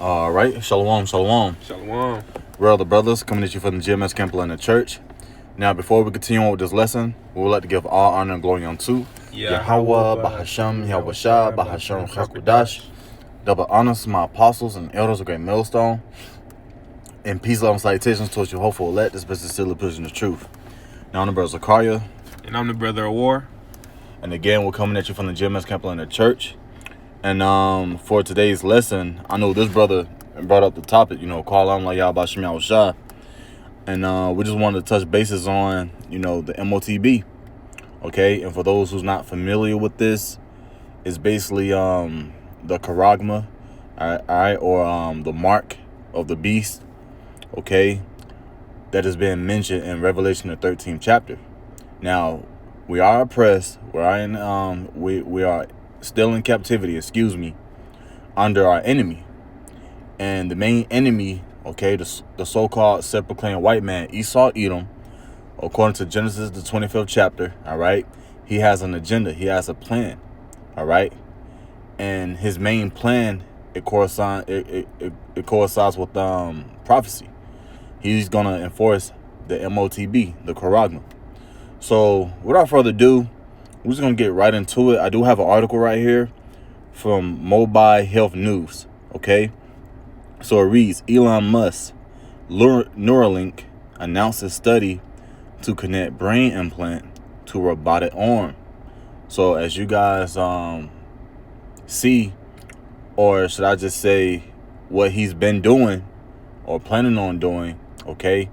All right, shalom, shalom. Shalom. We're all the brothers coming at you from the GMS Camp in the church. Now, before we continue on with this lesson, we would like to give all honor and glory unto Yahweh, Bahasham, Yahweh Bahasham, Hakudash. Double honors to my apostles and elders of Great Millstone. And peace, love, and salutations towards your hopeful elect. This business is still a prison of truth. Now, I'm the brother Zakaria. And I'm the brother of war. And again, we're coming at you from the GMS Camp in the church. And for today's lesson, I know this brother brought up the topic, call on like Yahweh Shem Yahushua. And we just wanted to touch bases on, the MOTB. Okay, and for those who's not familiar with this, it's basically the charagma, all right, or the mark of the beast, okay, that has been mentioned in Revelation the 13th chapter. Now, we are oppressed. We are still in captivity, under our enemy. And the main enemy, okay, the so-called self-proclaimed white man, Esau Edom, according to Genesis, the 25th chapter, all right, he has an agenda. He has a plan, all right? And his main plan, it coincides with prophecy. He's going to enforce the MOTB, the charagma. So without further ado, we're just going to get right into it. I do have an article right here from Mobile Health News, okay? So it reads, Elon Musk, Neuralink announces study to connect brain implant to robotic arm. So as you guys see, or should I just say what he's been doing or planning on doing, okay?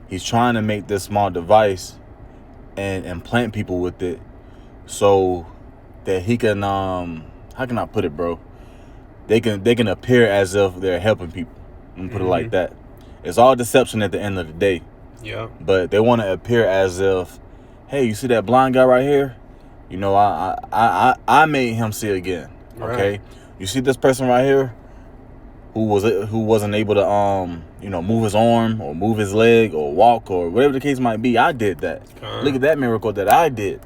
He's trying to make this small device and implant people with it so that he can, how can I put it, bro? They can appear as if they're helping people. I'm put it like that. It's all deception at the end of the day. Yeah. But they want to appear as if, hey, you see that blind guy right here? I made him see again. Okay. Right. You see this person right here who wasn't able to move his arm or move his leg or walk or whatever the case might be. I did that. Look at that miracle that I did.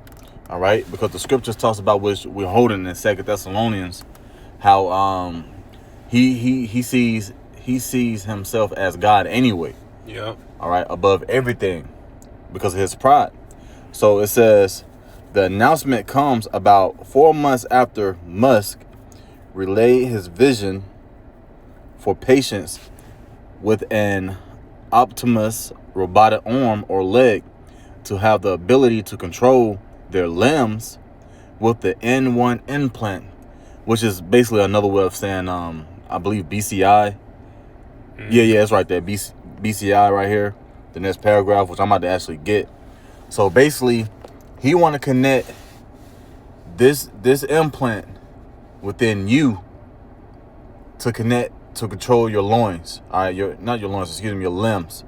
All right, because the scriptures talks about, which we're holding in 2 Thessalonians, how he sees himself as God anyway. Yeah. All right, above everything because of his pride. So it says the announcement comes about 4 months after Musk relayed his vision for patients with an Optimus robotic arm or leg to have the ability to control their limbs with the N1 implant, which is basically another way of saying, I believe BCI. Yeah, it's right there. BCI right here. The next paragraph, which I'm about to actually get. So basically, he want to connect this implant within you to control your loins. All right, your limbs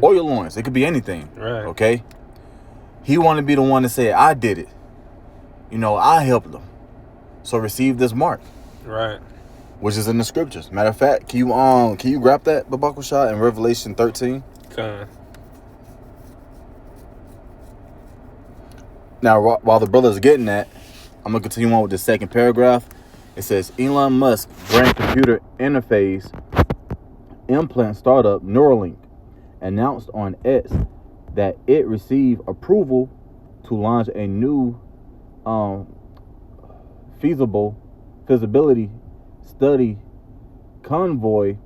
or your loins. It could be anything. Right. Okay. He want to be the one to say, I did it. I helped them. So receive this mark. Right. Which is in the scriptures. Matter of fact, can you grab that, Babakusha, in Revelation 13? Con. Now, while the brothers are getting that, I'm going to continue on with the second paragraph. It says, Elon Musk brain-computer interface implant startup Neuralink announced on X that it received approval to launch a new feasibility study convoy,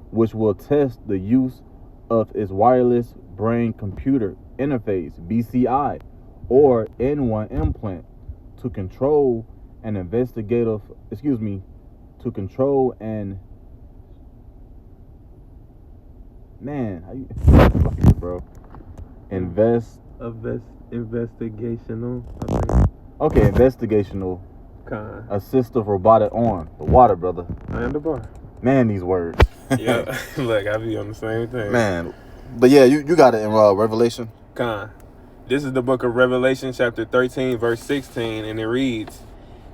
which will test the use of its wireless brain-computer interface, BCI, or N1 implant to control an investigational, I think. Okay, investigational Con. assistive robotic arm. The water, brother. And the bar. Man, these words. Yeah. Look, I be on the same thing. Man. But yeah, you got it in Revelation. Con. This is the book of Revelation, chapter 13, verse 16, and it reads,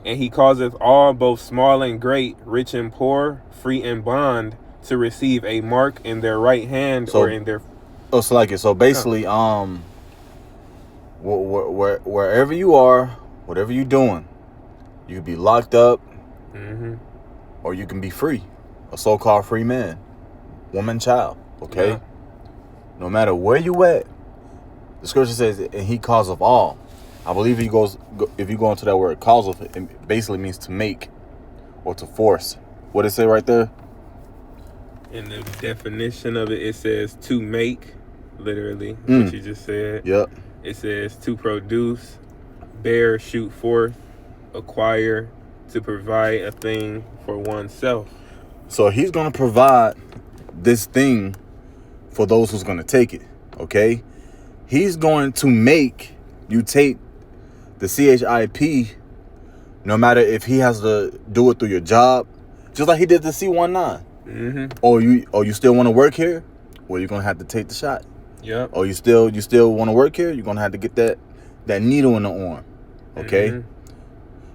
And he causeth all, both small and great, rich and poor, free and bond, to receive a mark in their right hand or in their... Oh, so like it. So basically, wherever you are, whatever you're doing, you can be locked up, or you can be free. a so-called free man, woman, child. Okay, Yeah. no matter where you at, the scripture says, and he causeth all. I believe if you go into that word causeth, it basically means to make or to force. What it say right there? In the definition of it, it says to make, literally, what you just said. Yep. It says to produce, bear, shoot forth, acquire, to provide a thing for oneself. So he's going to provide this thing for those who's going to take it, okay? He's going to make you take the CHIP, no matter if he has to do it through your job, just like he did the C19. Mm-hmm. Or you still want to work here? Well, you're going to have to take the shot. Yep. Or you still want to work here? You're going to have to get that needle in the arm, okay? Mm-hmm.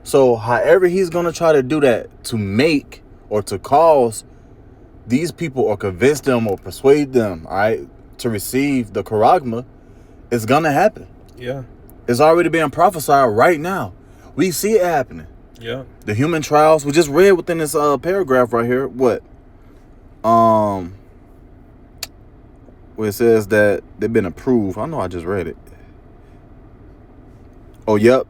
So however he's going to try to do that to make or to cause these people or convince them or persuade them, all right, to receive the charagma, it's going to happen. Yeah. It's already being prophesied right now. We see it happening. Yeah. The human trials, we just read within this paragraph right here, where it says that they've been approved. I know I just read it. Oh, yep.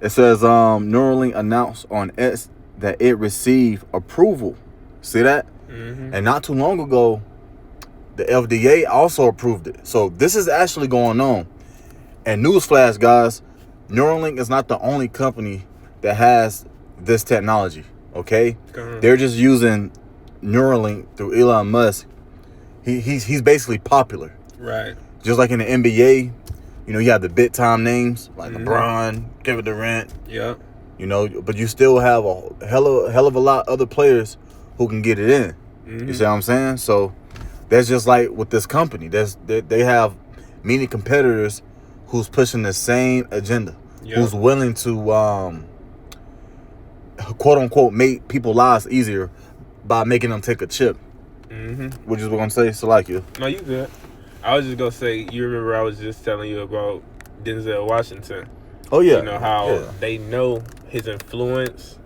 It says Neuralink announced on X that it received approval. See that? Mm-hmm. And not too long ago, the FDA also approved it. So this is actually going on. And newsflash, guys, Neuralink is not the only company that has this technology, okay? They're just using Neuralink through Elon Musk. He's basically popular. Right. Just like in the NBA, you know, you have the big time names like LeBron, Kevin Durant. Yeah. You know, but you still have a hell of a lot of other players who can get it in. Mm-hmm. You see what I'm saying? So that's just like with this company. They have many competitors who's pushing the same agenda, who's willing to quote unquote make people's lives easier by making them take a chip. Mm-hmm. What you gonna say? Salakia. No, you good. I was just gonna say, you remember I was just telling you about Denzel Washington. Oh yeah. You know how they know his influence.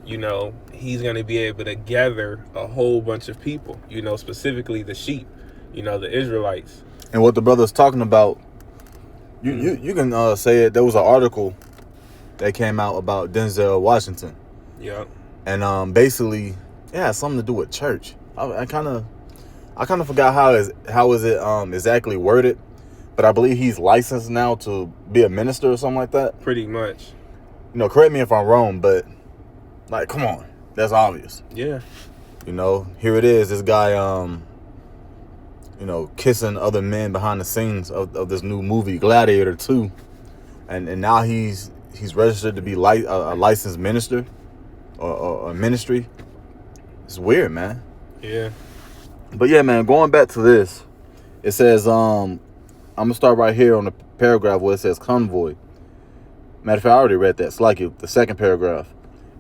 You know, he's gonna be able to gather a whole bunch of people. You know, specifically the sheep. You know, the Israelites. And what the brother's talking about, you can say it. There was an article that came out about Denzel Washington. Yeah. And basically, it has something to do with church. I kind of forgot how is it exactly worded, but I believe he's licensed now to be a minister or something like that. Pretty much. You know, correct me if I'm wrong, but like, come on, that's obvious. Yeah. You know, here it is. This guy, you know, kissing other men behind the scenes of this new movie Gladiator 2, and now he's registered to be a licensed minister or a ministry. It's weird, man. Yeah. But yeah, man, going back to this, it says, I'm going to start right here on the paragraph where it says convoy. Matter of fact, I already read that. It's like the second paragraph.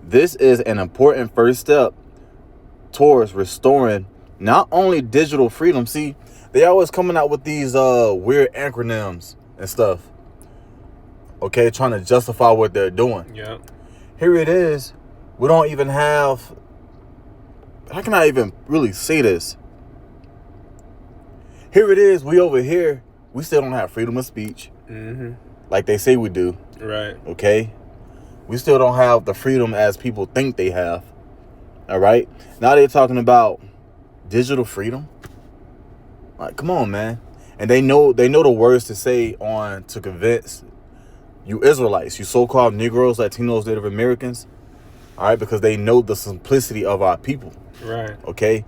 This is an important first step towards restoring not only digital freedom. See, they always coming out with these weird acronyms and stuff. Okay, trying to justify what they're doing. Yeah. Here it is. We don't even have... How can I even really say this? Here it is. We over here. We still don't have freedom of speech. Mm-hmm. Like they say we do. Right. Okay? We still don't have the freedom as people think they have. All right? Now they're talking about digital freedom. Like, come on, man. And they know the words to say to convince you Israelites, you so-called Negroes, Latinos, Native Americans. All right? Because they know the simplicity of our people. Right. Okay?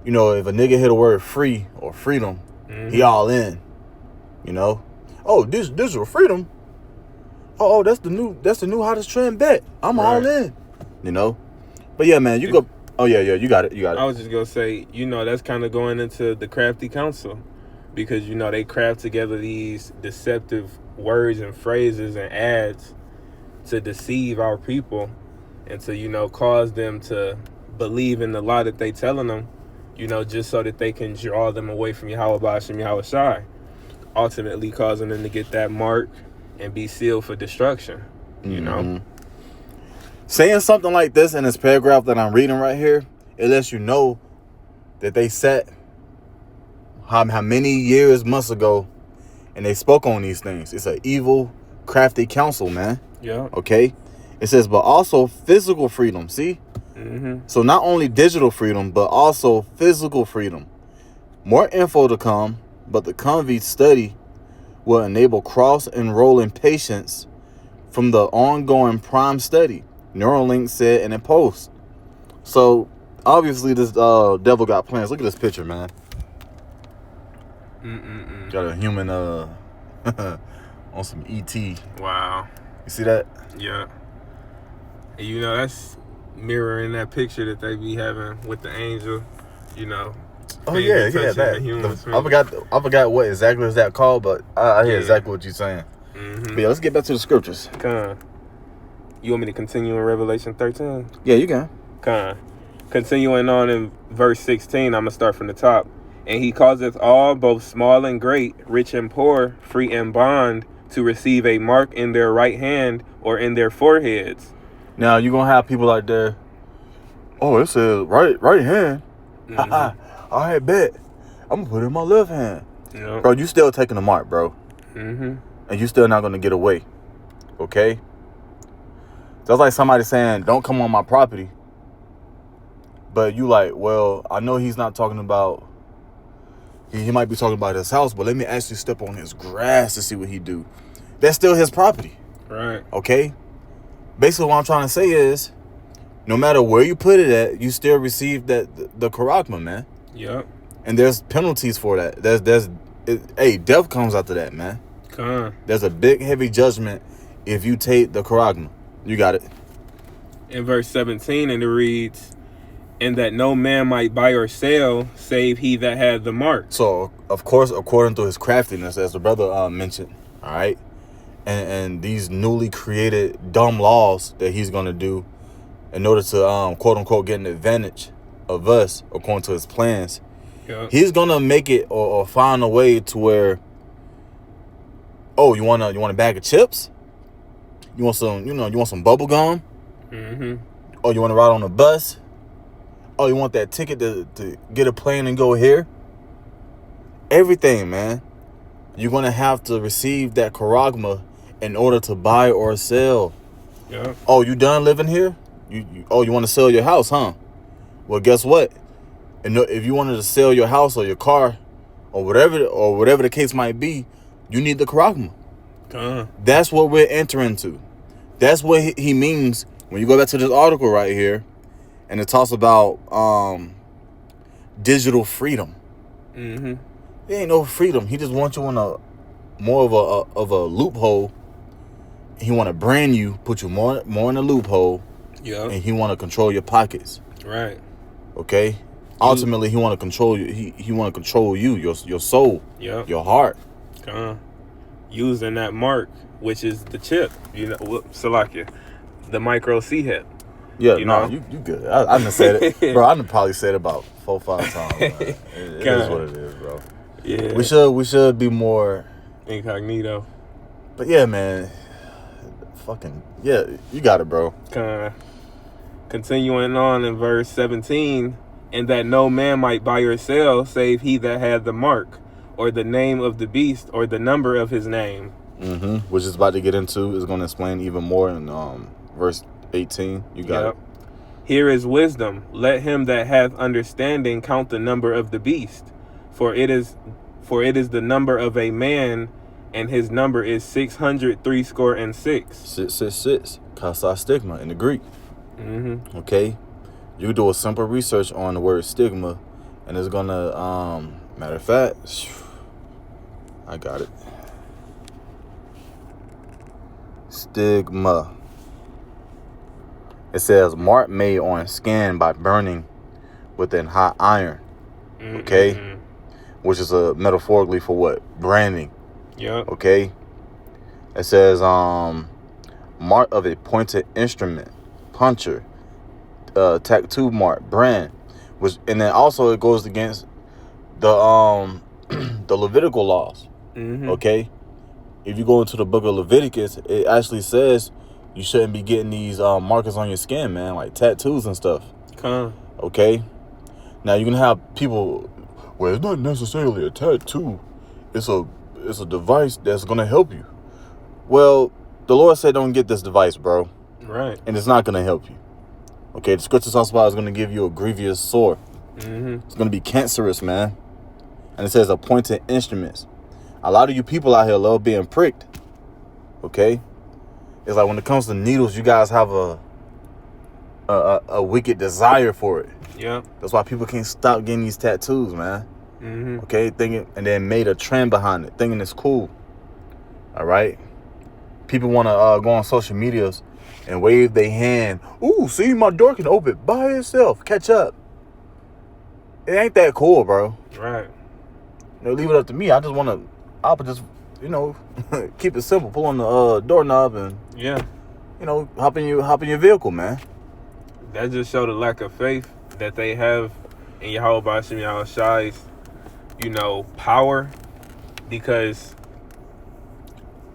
You know, if a nigga hit a word free or freedom, he all in. You know? Oh, digital freedom? Oh, that's the new hottest trend bet. I'm all in. You know? But yeah, man, you go. Oh yeah, you got it. I was just gonna say, you know, that's kind of going into the crafty council, because you know they craft together these deceptive words and phrases and ads to deceive our people and to, you know, cause them to believe in the lie that they telling them, you know, just so that they can draw them away from Yahweh Ba'ashem Yahweh Shai, ultimately causing them to get that mark and be sealed for destruction. You know, saying something like this in this paragraph that I'm reading right here, it lets you know that they set how many years, months ago, and they spoke on these things. It's an evil, crafty counsel, man. Yeah. Okay? It says, but also physical freedom, see? So not only digital freedom, but also physical freedom. More info to come, but the Convy study will enable cross-enrolling patients from the ongoing Prime study, Neuralink said in a post. So, obviously, this devil got plans. Look at this picture, man. Got a human on some ET. Wow. You see that? Yeah. And you know, that's mirroring that picture that they be having with the angel, you know. Oh yeah, that. I forgot what exactly is that called, but I hear exactly what you're saying. But yeah, let's get back to the scriptures. You want me to continue in Revelation 13? Yeah, you can. Continuing on in verse 16, I'm going to start from the top. And he causeth all, both small and great, rich and poor, free and bond, to receive a mark in their right hand or in their foreheads. Now, you're going to have people out there, oh, it says right hand. All right, bet. I'm going to put it in my left hand. Yep. Bro, you still taking the mark, bro. And you still not going to get away. Okay? That's like somebody saying, don't come on my property. But you like, well, I know he's not talking about, he might be talking about his house, but let me actually step on his grass to see what he do. That's still his property. Right. Okay? Basically what I'm trying to say is, no matter where you put it at, you still receive the charagma, man. Yep. And there's penalties for that. Death comes after that, man. There's a big, heavy judgment if you take the charagma. You got it. In verse 17, and it reads, and that no man might buy or sell, save he that had the mark. So, of course, according to his craftiness, as the brother mentioned, all right, and these newly created dumb laws that he's going to do in order to, quote unquote, get an advantage of us, according to his plans, he's going to make it or find a way to where, oh, you want a bag of chips? You want some bubble gum? Oh, you want to ride on a bus? Oh, you want that ticket to get a plane and go here? Everything, man. You're going to have to receive that charagma in order to buy or sell. Yeah. Oh, you done living here? You want to sell your house, huh? Well, guess what? And if you wanted to sell your house or your car or whatever the case might be, you need the charagma. That's what we're entering into. That's what he means when you go back to this article right here, and it talks about digital freedom. There ain't no freedom. He just wants you in a more of a loophole. He want to brand you, put you more in a loophole. Yeah. And he want to control your pockets. Right. Okay. Ultimately, he want to control you. He want to control you, your soul. Yeah. Your heart. Using that mark, which is the chip. You know, Salakia, the micro C-hip. Yeah, you good. I done said it, bro. I done probably said it about 4 or 5 times. It is what it is, bro. Yeah, we should be more incognito. But yeah, man, fucking yeah, you got it, bro. Continuing on in verse 17, and that no man might buy or sell, save he that had the mark, or the name of the beast, or the number of his name. Which is about to get into is going to explain even more in verse 18. You got it. Here is wisdom. Let him that hath understanding count the number of the beast, for it is the number of a man, and his number is 666. 666. Kasa stigma in the Greek. Okay, you do a simple research on the word stigma, and it's gonna matter of fact, I got it. Stigma. It says mark made on skin by burning within hot iron. Okay, which is a metaphorically for what? Branding. Yeah. Okay. It says mark of a pointed instrument, puncher, tattoo mark, brand, and then also it goes against the the Levitical laws. Okay. If you go into the book of Leviticus, it actually says you shouldn't be getting these markers on your skin, man, like tattoos and stuff. Okay? Now you're gonna have people, well, it's not necessarily a tattoo. It's a device that's gonna help you. Well, the Lord said don't get this device, bro. Right. And it's not gonna help you. Okay, the scripture talks about it's gonna give you a grievous sore. It's gonna be cancerous, man. And it says appointed instruments. A lot of you people out here love being pricked. Okay? It's like when it comes to needles, you guys have a wicked desire for it. Yeah. That's why people can't stop getting these tattoos, man. Okay, thinking, and then made a trend behind it, thinking it's cool. All right? People want to go on social medias and wave their hand. Ooh, see, my door can open by itself. Catch up. It ain't that cool, bro. Right. Leave it up to me. I would just, keep it simple. Pull on the doorknob and, Yeah. hop in your vehicle, man. That just showed a lack of faith that they have in Yahweh Bashim Yahushai's, power, because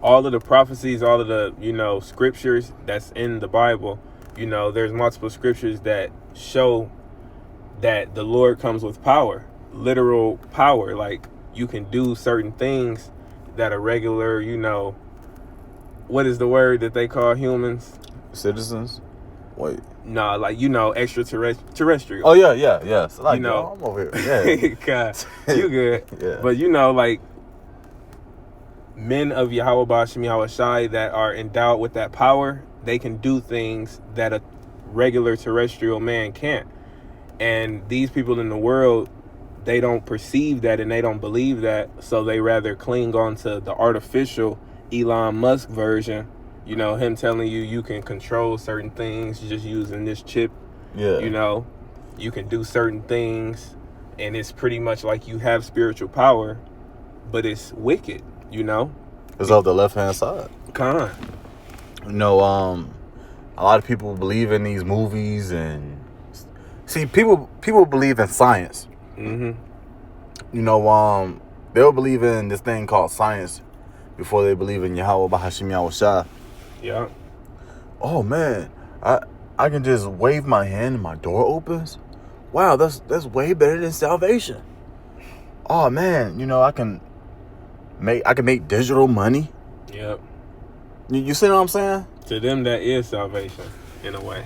all of the prophecies, all of the, scriptures that's in the Bible, there's multiple scriptures that show that the Lord comes with power, literal power. Like, you can do certain things that a regular, what is the word that they call humans? Citizens? Wait. Nah, like, extraterrestrial. Oh, yeah. So, like, I'm over here. Yeah. God, you good. Yeah. But, like, men of Yahweh Bashim Yahushai that are endowed with that power, they can do things that a regular terrestrial man can't. And these people in the world, they don't perceive that and they don't believe that, so they rather cling on to the artificial Elon Musk version. Him telling you can control certain things just using this chip. Yeah. You can do certain things, and it's pretty much like you have spiritual power, but it's wicked. It's off the left-hand side. Con. A lot of people believe in these movies, and see, people believe in science. They'll believe in this thing called science before they believe in Yahweh Bahashim Yahushua. Yeah. Oh man, I can just wave my hand and my door opens. Wow, that's way better than salvation. Oh man, I can make digital money. Yep. You see what I'm saying? To them, that is salvation in a way.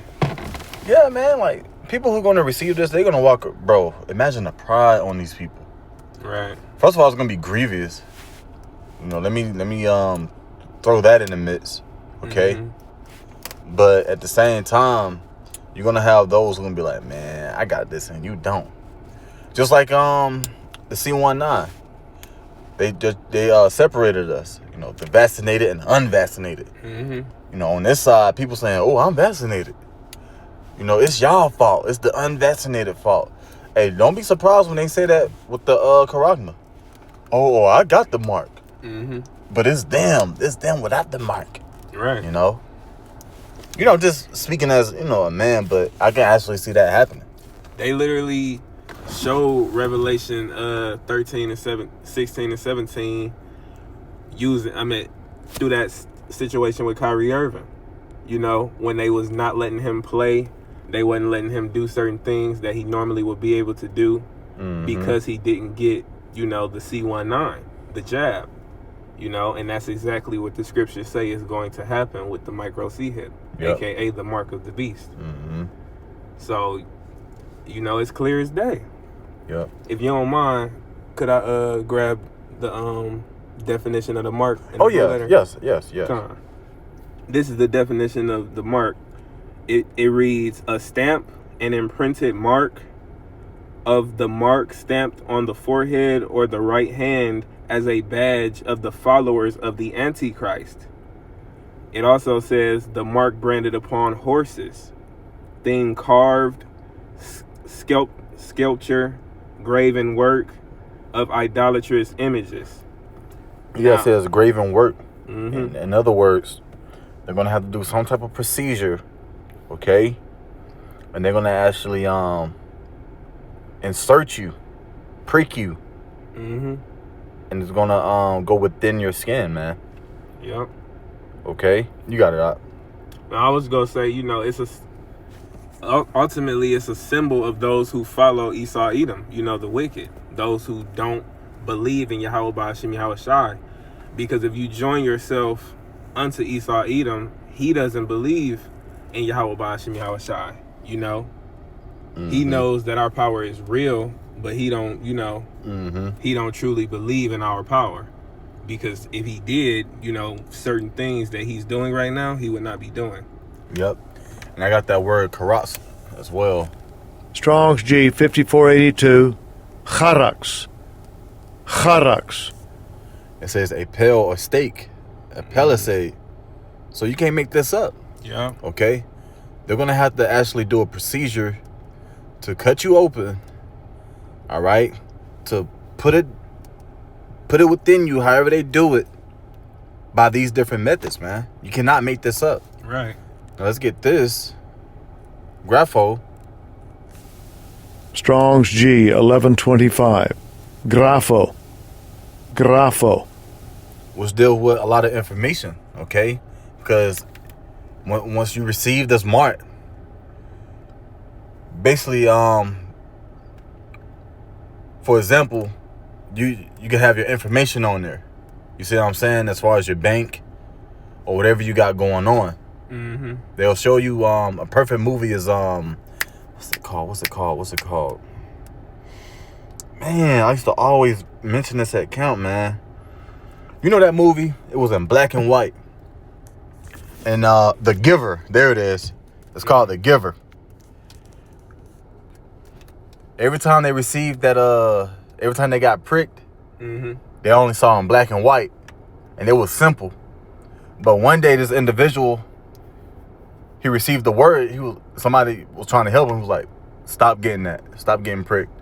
Yeah, man. Like, people who are going to receive this, they're going to walk. Bro, imagine the pride on these people. Right. First of all, it's going to be grievous. Let me throw that in the midst. Okay. But at the same time, you're going to have those who are going to be like, man, I got this and you don't. Just like the C19. They separated us. The vaccinated and unvaccinated. On this side, people saying, oh, I'm vaccinated. It's y'all fault. It's the unvaccinated fault. Hey, don't be surprised when they say that with the corona. Oh, I got the mark. But it's them. It's them without the mark. Right. Just speaking as, a man, but I can actually see that happening. They literally show Revelation 13 and 16 and 17 through that situation with Kyrie Irving. When they was not letting him play, they wasn't letting him do certain things that he normally would be able to do because he didn't get, the C19, the jab, and that's exactly what the scriptures say is going to happen with the micro C hip, aka the mark of the beast. So, it's clear as day. Yep. If you don't mind, could I grab the definition of the mark? Oh yeah, letter? yes. Come. This is the definition of the mark. It reads, a stamp, an imprinted mark of the mark stamped on the forehead or the right hand as a badge of the followers of the Antichrist. It also says the mark branded upon horses, thing carved, sculpture, graven work of idolatrous images. Yeah, it says graven work. In other words, they're going to have to do some type of procedure, okay? And they're going to actually insert you, prick you. And it's going to go within your skin, man. Yep. Okay? You got it out. I was going to say, ultimately it's a symbol of those who follow Esau Edom, the wicked, those who don't believe in Yahweh Ba'ashem Yahweh Shai. Because if you join yourself unto Esau Edom, he doesn't believe in Yahweh Ba'ashem Yahweh Shai. He knows that our power is real, but he don't he don't truly believe in our power. Because if he did, certain things that he's doing right now, he would not be doing. Yep. And I got that word karatz as well. Strong's G 5482. Charax. Charax. It says a pale or stake, a palisade. So you can't make this up. Yeah. Okay? They're going to have to actually do a procedure to cut you open. All right? To put it within you, however they do it, by these different methods, man. You cannot make this up. Right. Now let's get this. Grapho. Strong's G 1125. Grapho. Grapho. Which deal with a lot of information, okay? Because once you receive this mark, basically, for example, you can have your information on there. You see what I'm saying? As far as your bank or whatever you got going on. Mm-hmm. They'll show you a perfect movie is what's it called? Man, I used to always mention this at camp, man. You know that movie? It was in black and white. And The Giver, there it is. It's called The Giver. Every time they received that, every time they got pricked, they only saw in black and white. And it was simple. But one day this individual, he received the word. Somebody was trying to help him. He was like, stop getting that. Stop getting pricked.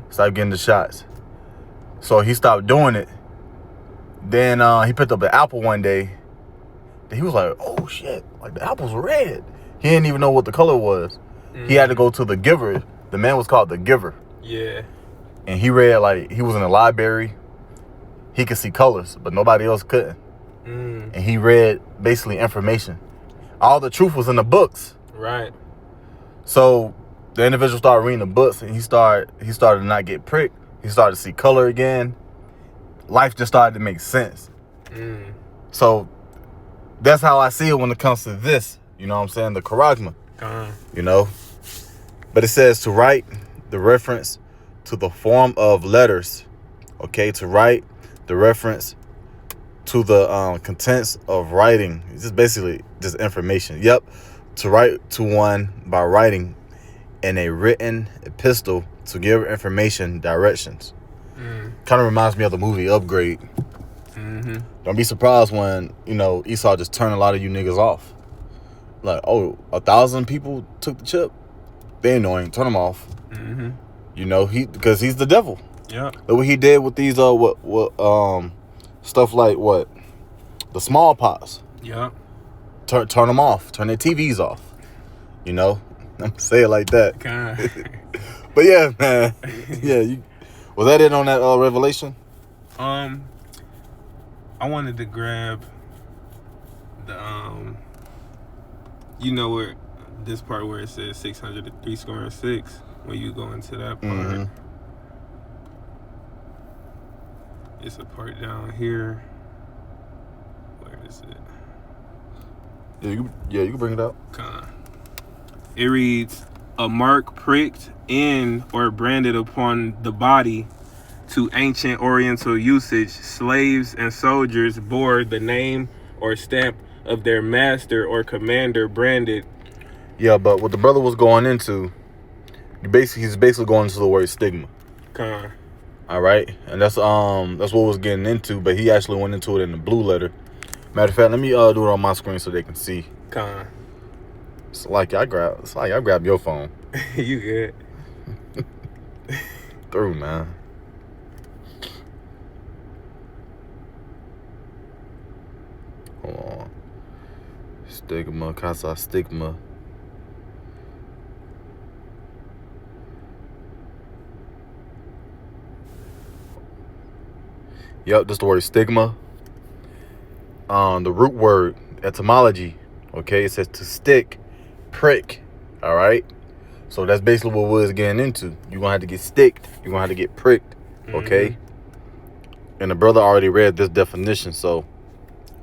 Stop getting the shots. So he stopped doing it. Then he picked up an apple one day. Then he was like, oh shit, like the apple's red. He didn't even know what the color was. He had to go to The Giver. The man was called The Giver. Yeah. And he read, like, he was in the library. He could see colors, but nobody else couldn't. And he read basically information. All the truth was in the books. Right. So the individual started reading the books, and he started to not get pricked. He started to see color again. Life just started to make sense. So that's how I see it when it comes to this. You know what I'm saying? The charagma. You know? But it says to write the reference to the form of letters. Okay? To write the reference to the contents of writing. It's just basically just information. Yep. To write to one by writing in a written epistle to give information directions. Kind of reminds me of the movie Upgrade. Don't be surprised when, Esau just turned a lot of you niggas off. Like, 1,000 people took the chip. They annoying. Turn them off. Because he's the devil. Yeah. Look what he did with these stuff like what? The smallpox. Yeah. Turn them off. Turn their TVs off. I'm say it like that. But yeah, man. Yeah, was that it on that revelation? I wanted to grab the where this part where it says 603 score and 6 when you go into that part. It's a part down here. Where is it? Yeah, you can bring it up. It reads, a mark pricked in or branded upon the body. To ancient Oriental usage, slaves and soldiers bore the name or stamp of their master or commander branded. Yeah, but what the brother was going into, he's basically going into the word stigma. All right, and that's what we're getting into, but he actually went into it in the blue letter. Matter of fact, let me do it on my screen so they can see. It's like I grab your phone. You good? Through, man. Hold on. Stigma, casa stigma. Yep, that's the word stigma. The root word, etymology. Okay, it says to stick, prick, All right. So that's basically what we're getting into. You're gonna have to get sticked. You're gonna have to get pricked. Okay. And the brother already read this definition, so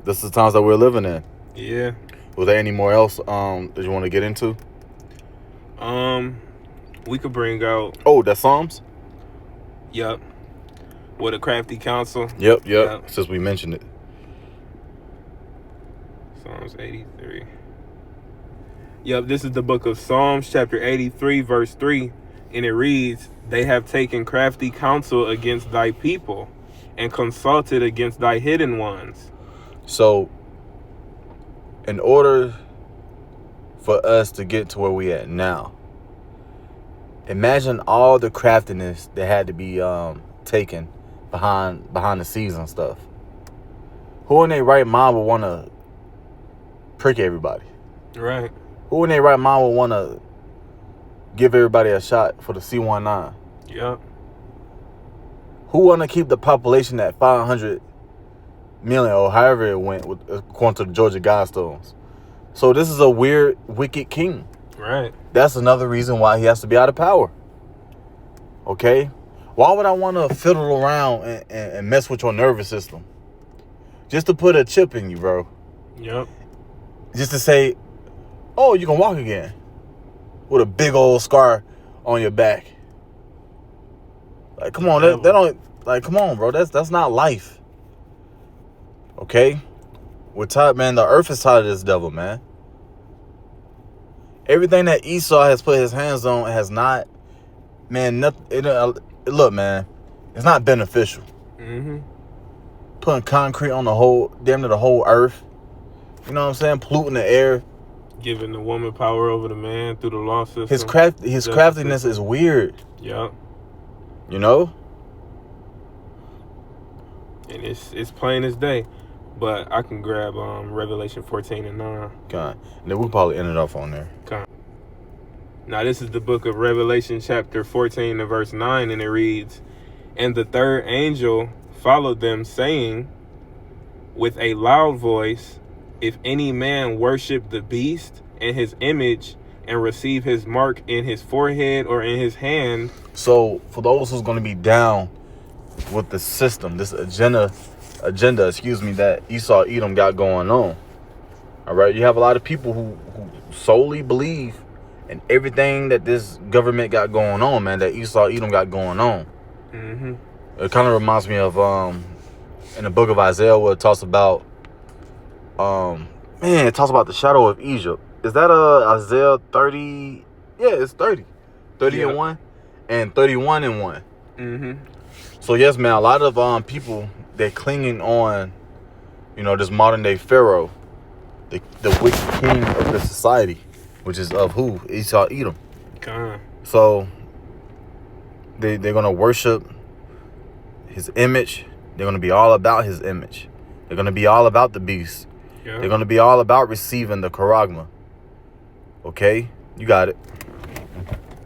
this is the times that we're living in. Yeah. Was there any more else that you want to get into? We could bring out. Oh, that's Psalms? Yep. With a crafty counsel. Yep. Since we mentioned it. Psalms 83. Yep, this is the book of Psalms, chapter 83, verse 3. And it reads, "They have taken crafty counsel against thy people, and consulted against thy hidden ones." So, in order for us to get to where we at now, imagine all the craftiness that had to be taken behind the scenes and stuff. Who in their right mind would want to prick everybody? Right. Who in their right mind would want to give everybody a shot for the C19? Yep. Who want to keep the population at 500 million or however it went, according to the Georgia Guidestones? So this is a weird, wicked king. Right. That's another reason why he has to be out of power. Okay? Why would I want to fiddle around and mess with your nervous system? Just to put a chip in you, bro. Yep. Just to say, oh, you can walk again. With a big old scar on your back. Like, come on, they don't, like, come on, bro. That's not life. Okay? We're tired, man. The earth is tired of this devil, man. Everything that Esau has put his hands on has not, man, nothing. Look, man, it's not beneficial. Putting concrete on the whole, damn near the whole earth. You know what I'm saying? Polluting the air. Giving the woman power over the man through the law system. His craftiness is weird. Yep. You know? And it's plain as day. But I can grab Revelation 14 and 9. God. And then we'll probably end it off on there. Okay. Now this is the book of Revelation chapter 14 and verse 9, and it reads, "And the third angel followed them, saying with a loud voice, if any man worship the beast and his image and receive his mark in his forehead or in his hand." So for those who's going to be down with the system, this agenda, that Esau Edom got going on. All right, you have a lot of people who solely believe in everything that this government got going on, man, that Esau Edom got going on. It kind of reminds me of in the book of Isaiah where it talks about it talks about the shadow of Egypt. Is that Isaiah 30? Yeah, it's 30 and 1 and 31 and 1. So yes, man, a lot of people, they're clinging on, this modern day Pharaoh, the wicked king of the society, which is of who? Esau Edom. So they're gonna worship his image. They're gonna be all about his image. They're gonna be all about the beast. They're gonna be all about receiving the charagma. Okay, you got it.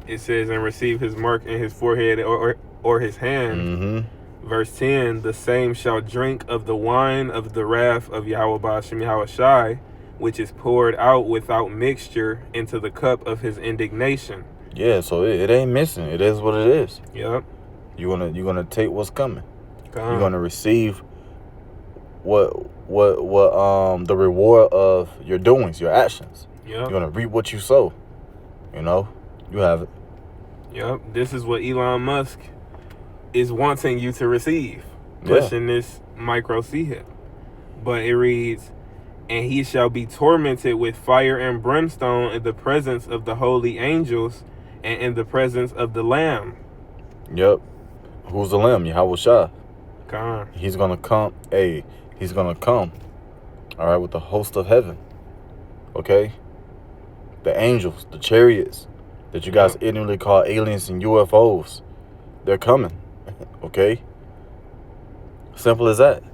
It says, "And receive his mark in his forehead or his hand." Verse 10, "The same shall drink of the wine of the wrath of Yahweh Ba'ashem Yahushai, which is poured out without mixture into the cup of his indignation." Yeah, so it ain't missing. It is what it is. Yep. You're gonna take what's coming. You're gonna receive what the reward of your doings, your actions. Yep. You're gonna reap what you sow. You have it. Yep. This is what Elon Musk is wanting you to receive, pushing this micro C hip. But it reads, "And he shall be tormented with fire and brimstone in the presence of the holy angels and in the presence of the Lamb." Yep. Who's the Lamb? Yahweh Shah. God. He's gonna come. He's gonna come. All right, with the host of heaven. Okay. The angels, the chariots that you guys ignorantly call aliens and UFOs, they're coming. Okay. Simple as that.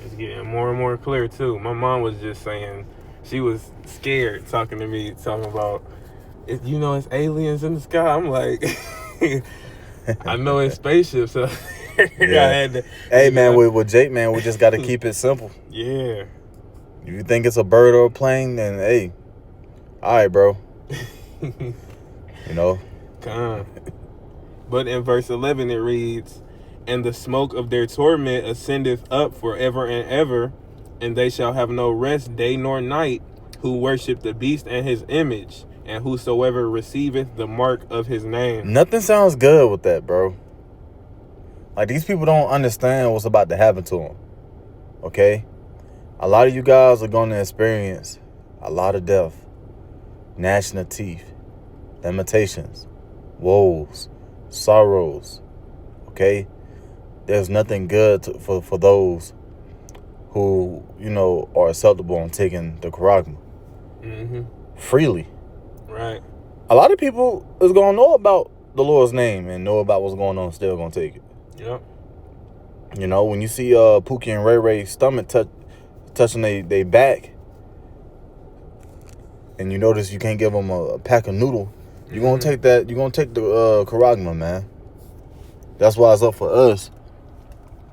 It's getting more and more clear too. My mom was just saying, she was scared talking to me, talking about, it's aliens in the sky. I'm like, I know it's spaceships. So yeah. Hey man, with Jake, man, we just got to keep it simple. Yeah. If you think it's a bird or a plane, then hey, all right, bro. You know? Come. But in verse 11 it reads, and the smoke of their torment ascendeth up forever and ever, and they shall have no rest day nor night, who worship the beast and his image, and whosoever receiveth the mark of his name. Nothing sounds good with that, bro. Like, these people don't understand what's about to happen to them. Okay? A lot of you guys are going to experience a lot of death, gnashing of teeth, limitations, woes, sorrows. Okay? There's nothing good for those who, you know, are acceptable on taking the charagma freely. Right. A lot of people is going to know about the Lord's name and know about what's going on, still going to take it. Yep. You know, when you see Pookie and Ray Ray's stomach touching they back, and you notice you can't give them a pack of noodle, you're going to take that, you're going to take the charagma, man. That's why it's up for us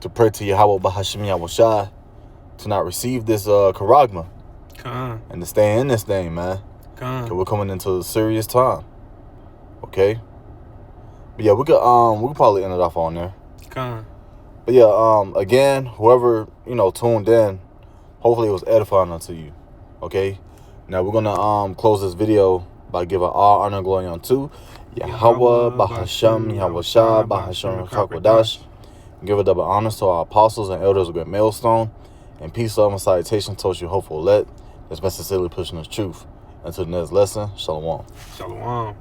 to pray to Yahweh Bahashim Yahushai to not receive this charagma and to stay in this thing, man. Cause we're coming into a serious time. Okay? But yeah, we could probably end it off on there. But yeah, again, whoever, you know, tuned in, hopefully it was edifying unto you. Okay? Now we're gonna close this video by giving all honor and glory unto Yahweh Bahasham Yahushai Bahasham Chakwadash. Give a double honors to our apostles and elders of Great Millstone. And peace, love, and salutation to you hopeful let that's been sincerely pushing the truth. Until the next lesson, shalom. Shalom.